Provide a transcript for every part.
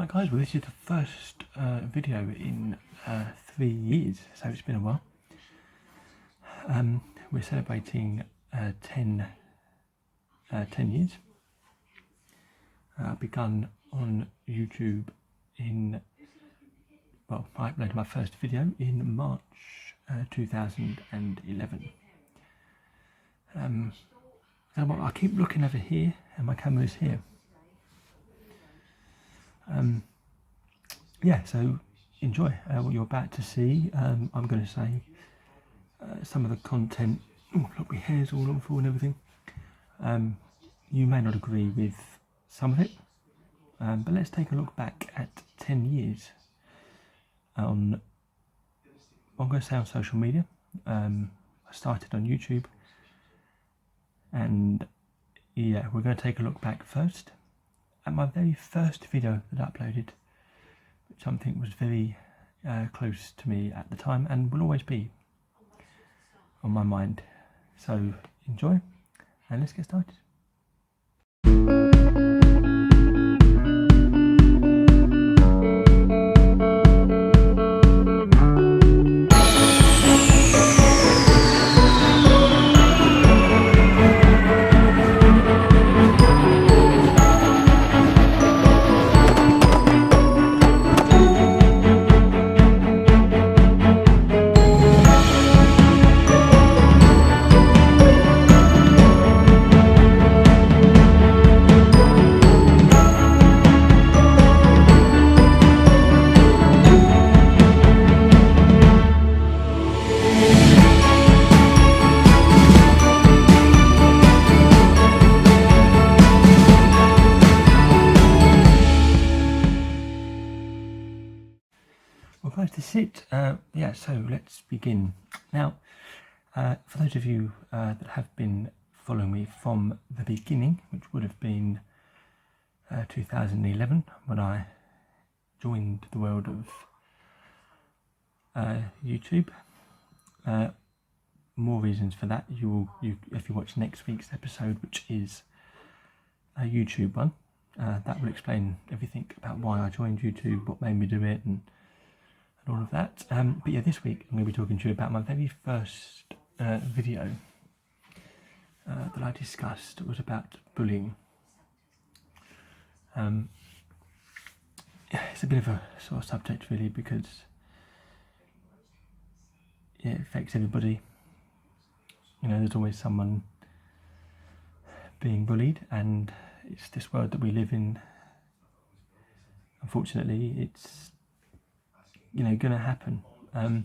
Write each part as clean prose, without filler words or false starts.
Hi guys, well this is the first video in 3 years, so it's been a while. We're celebrating 10 years. I begun on YouTube I uploaded my first video in March 2011. I keep looking over here and my camera is here. Yeah, so enjoy what you're about to see. I'm going to say some of the content. Oh, look, my hair's all on full and everything. You may not agree with some of it, but let's take a look back at 10 years I'm going to say on social media. I started on YouTube, and yeah, we're going to take a look back first at my very first video that I uploaded, which something was very close to me at the time and will always be on my mind. So enjoy and let's get started. Well guys, this is it. Yeah, so let's begin. Now, for those of you that have been following me from the beginning, which would have been 2011, when I joined the world of YouTube. More reasons for that. If you watch next week's episode, which is a YouTube one, that will explain everything about why I joined YouTube, what made me do it, and all of that. But yeah, this week I'm going to be talking to you about my very first video that I discussed. It was about bullying. It's a bit of a sort of subject really, because yeah, it affects everybody. You know, there's always someone being bullied, and it's this world that we live in. Unfortunately, it's going to happen. I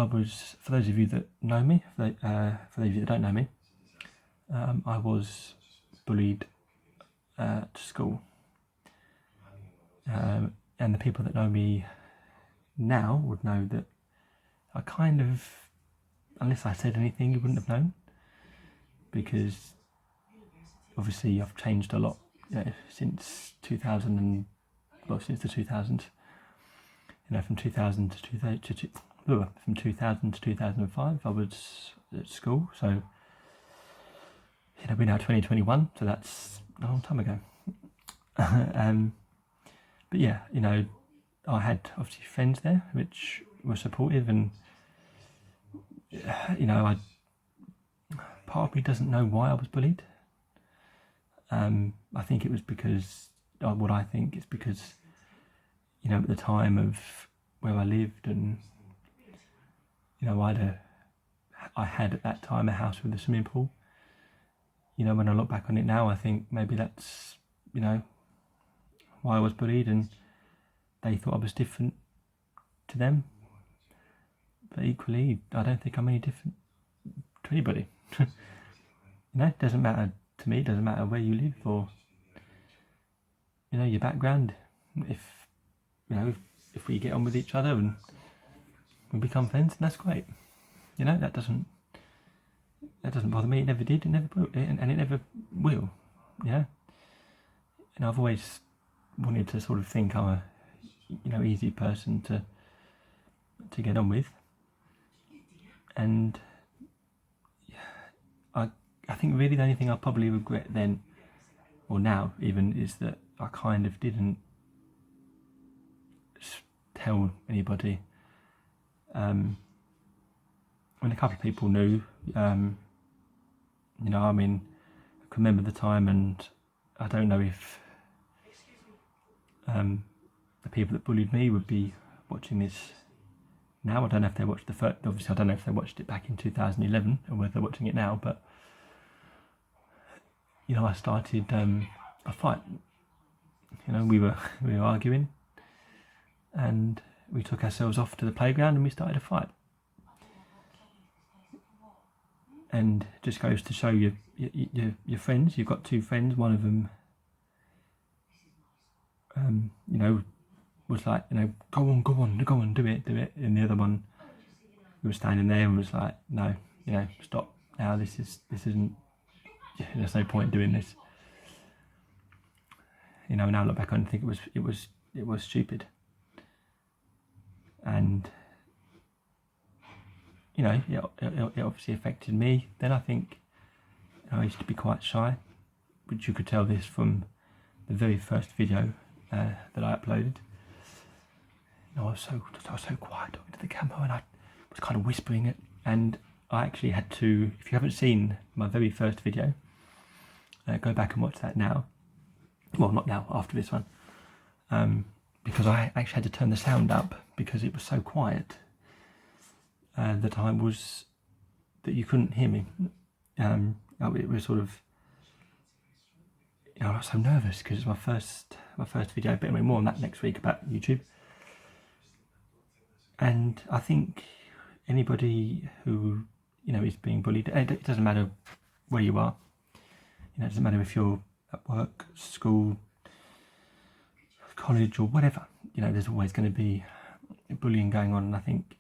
was, for those of you that know me, for those of you that don't know me, I was bullied at school, and the people that know me now would know that I kind of, unless I said anything, you wouldn't have known, because obviously I've changed a lot, since the 2000s. From 2000 to 2005 I was at school, so we're now 2021, so that's a long time ago. But yeah, I had obviously friends there which were supportive, and part of me doesn't know why I was bullied. I think it was because because at the time of where I lived, and I had at that time a house with a swimming pool. When I look back on it now, I think maybe that's why I was bullied, and they thought I was different to them. But equally, I don't think I'm any different to anybody. It doesn't matter to me. It doesn't matter where you live or your background. If we get on with each other and we become friends, that's great. That doesn't bother me. It never did. It never will, and it never will. And I've always wanted to sort of think I'm a easy person to get on with, and I think really the only thing I probably regret then or now even, is that I kind of didn't tell anybody. And a couple of people knew. You know, I mean, I can remember the time, and I don't know if the people that bullied me would be watching this now. I don't know if they watched the first, obviously I don't know if they watched it back in 2011 or whether they're watching it now, but you know, I started a fight. You know, we were arguing, and we took ourselves off to the playground and we started a fight. And it just goes to show you your friends. You've got two friends. One of them, you know, was like, you know, go on, do it. And the other one, who was standing there and was like, no, you know, stop now. This isn't. There's no point in doing this. You know, now I look back on it and think it was stupid. And you know, it obviously affected me. Then I think, you know, I used to be quite shy, which you could tell this from the very first video that I uploaded. You know, I was so quiet talking to the camera, and I was kind of whispering it. And I actually had to, if you haven't seen my very first video, go back and watch that now. Well, not now, after this one, because I actually had to turn the sound up because it was so quiet. That you couldn't hear me. It was sort of, you know, I was so nervous because it's my first video. But anyway, more on that next week about YouTube. And I think anybody who, you know, is being bullied, it doesn't matter where you are. You know, it doesn't matter if you're at work, school, college, or whatever. You know, there's always going to be bullying going on, and I think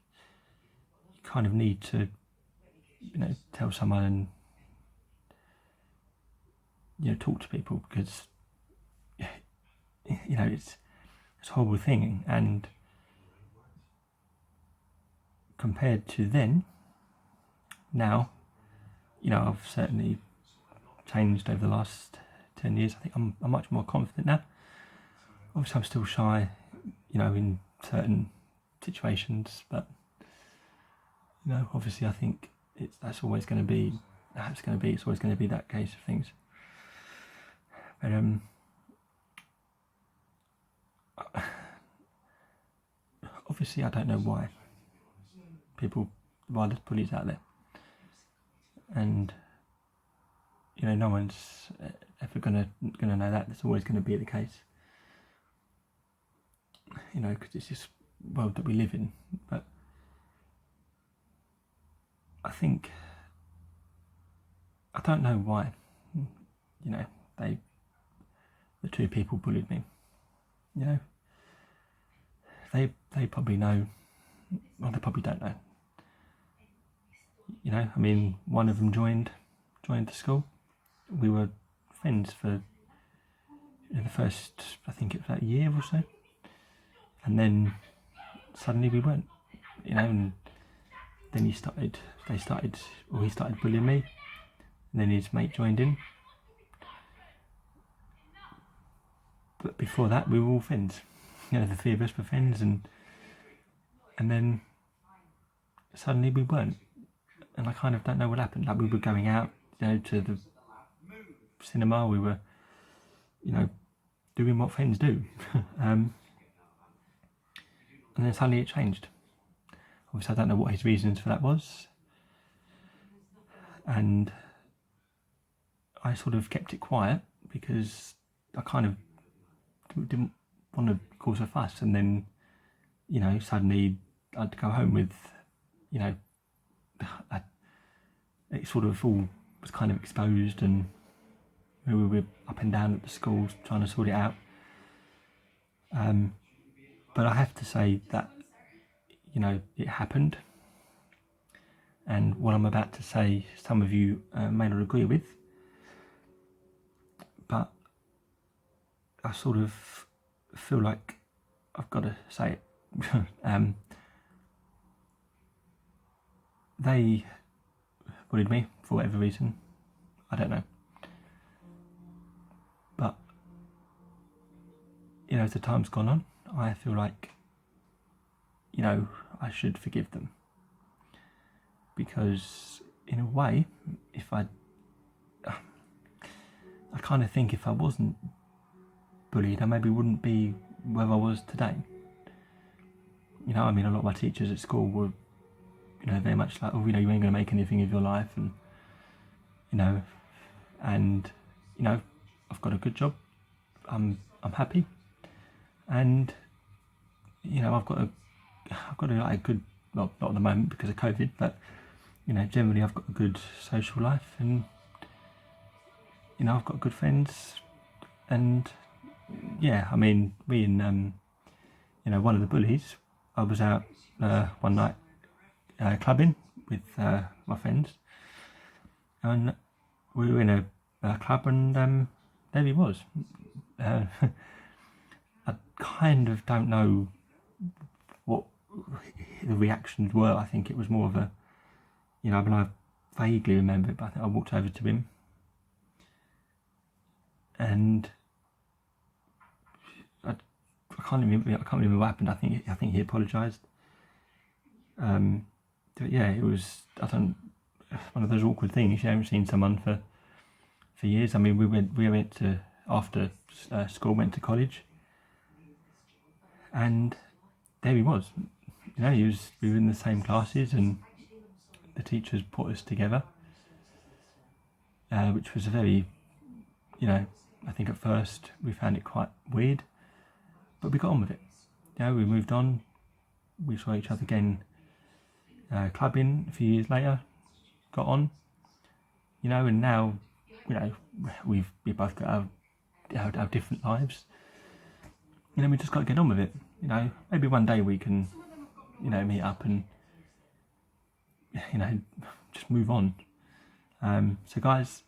kind of need to, you know, tell someone and, you know, talk to people, because, you know, it's a horrible thing. And compared to then, now, you know, I've certainly changed over the last 10 years. I think I'm much more confident now. Obviously I'm still shy, you know, in certain situations, but you know, obviously I think it's always going to be that case of things. But obviously I don't know why there's bullies out there, and you know, no one's ever gonna know that. That's always going to be the case, you know, because it's this world that we live in. But I think, I don't know why, you know, the two people bullied me. You know, they probably know, well, they probably don't know. You know, I mean, one of them joined the school. We were friends for, you know, the first, I think it was like a year or so, and then suddenly we weren't. You know, and then he started bullying me, and then his mate joined in. But before that, we were all friends. You know, the three of us were friends, and then suddenly we weren't. And I kind of don't know what happened. Like, we were going out, you know, to the cinema. We were, you know, doing what friends do. And then suddenly it changed. Obviously, I don't know what his reasons for that was. And I sort of kept it quiet because I kind of didn't want to cause a fuss. And then, you know, suddenly I'd go home with, you know, it sort of all was kind of exposed, and we were up and down at the schools trying to sort it out. But I have to say that, you know, it happened, and what I'm about to say, some of you may not agree with, but I sort of feel like I've got to say it. They bullied me for whatever reason, I don't know, you know, as the time's gone on, I feel like, you know, I should forgive them. Because in a way, I kind of think if I wasn't bullied, I maybe wouldn't be where I was today. You know, I mean, a lot of my teachers at school were, you know, very much like, oh, you know, you ain't going to make anything of your life, and, you know, and, you know, I've got a good job, I'm happy, and, you know, I've got a like, a good, well, not at the moment because of COVID, but, you know, generally I've got a good social life, and, you know, I've got good friends, and, yeah, I mean, me and, you know, one of the bullies, I was out one night clubbing with my friends, and we were in a club, and there he was. I kind of don't know what the reactions were. I think it was more of a, you know, I mean, I vaguely remember it, but I think I walked over to him, and I can't remember what happened. I think he apologised. But yeah, it was, one of those awkward things. You haven't seen someone for years. I mean, we went to, after school, went to college, and there he was. You know, we were in the same classes, and the teachers put us together, which was a very, you know, I think at first we found it quite weird, but we got on with it. You know, we moved on. We saw each other again clubbing a few years later, got on, you know, and now, you know, we both got our different lives. You know, we just got to get on with it. You know, maybe one day we can, you know, meet up and, you know, just move on. So guys,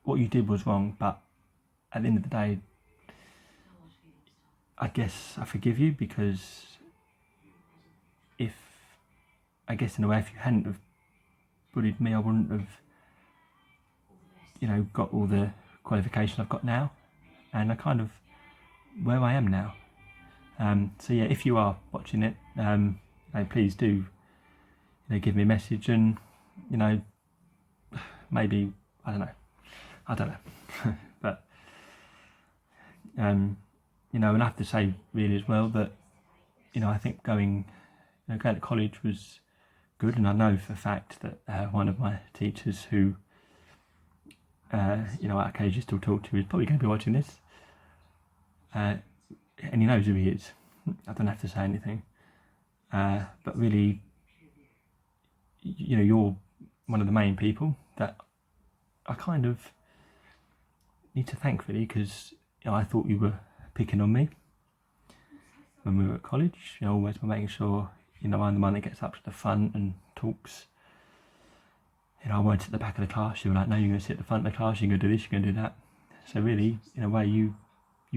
what you did was wrong, but at the end of the day, I guess I forgive you, because I guess in a way, if you hadn't have bullied me, I wouldn't have, you know, got all the qualification I've got now, and I kind of where I am now. So yeah, if you are watching it, please do, you know, give me a message, and, you know, maybe I don't know, but you know, and I have to say really as well that, you know, I think going to college was good, and I know for a fact that one of my teachers who, you know, I occasionally still talk to, is probably going to be watching this, and he knows who he is. I don't have to say anything, but really, you know, you're one of the main people that I kind of need to thank, really, because, you know, I thought you were picking on me when we were at college. You know, always making sure, you know, I'm the one that gets up to the front and talks. You know, I weren't at the back of the class. You were like, no, you're going to sit at the front of the class, you're going to do this, you're going to do that. So really, in a way, you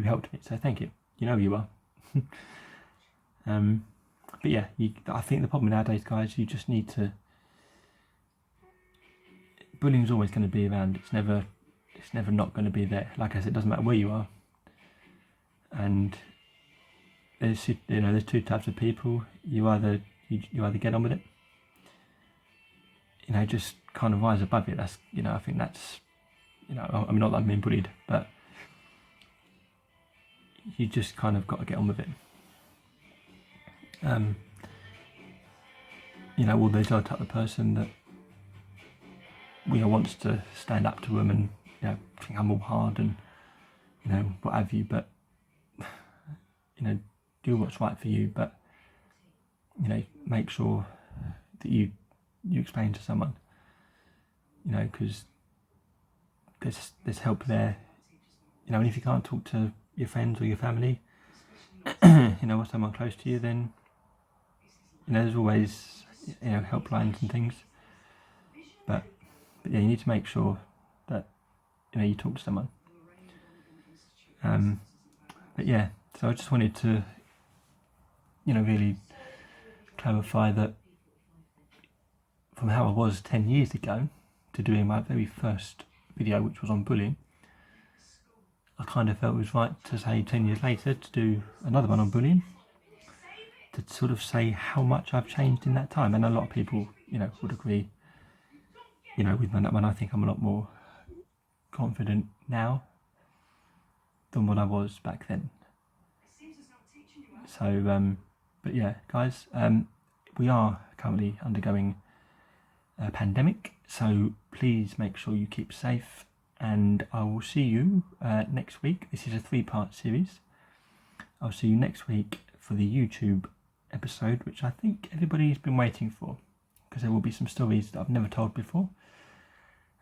helped me, so thank you. You know who you are. But yeah, I think the problem nowadays, guys, you just need to, bullying is always going to be around. It's never not going to be there. Like I said, it doesn't matter where you are. And there's two types of people. You either get on with it, you know, just kind of rise above it. That's, you know, I think that's, you know, I mean, not that I'm being bullied, but you just kind of got to get on with it. You know, or there's other type of person that, you know, wants to stand up to them and, you know, think I'm all hard and, you know, what have you, but, you know, do what's right for you, but, you know, make sure that you explain to someone, you know, because there's help there, you know, and if you can't talk to your friends or your family, you know, or someone close to you, then, you know, there's always, you know, helplines and things, but yeah, you need to make sure that, you know, you talk to someone. But yeah, so I just wanted to, you know, really clarify that from how I was 10 years ago to doing my very first video, which was on bullying, I kind of felt it was right to say 10 years later to do another one on bullying, to sort of say how much I've changed in that time. And a lot of people, would agree, with me when I think I'm a lot more confident now than what I was back then. So, but yeah, guys, we are currently undergoing a pandemic, so please make sure you keep safe, and I will see you next week. This is a 3-part series. I'll see you next week for the YouTube episode, which I think everybody's been waiting for, because there will be some stories that I've never told before,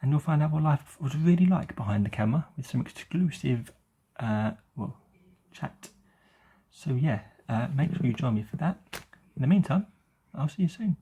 and you'll find out what life was really like behind the camera with some exclusive chat. So yeah, make sure you join me for that. In the meantime, I'll see you soon.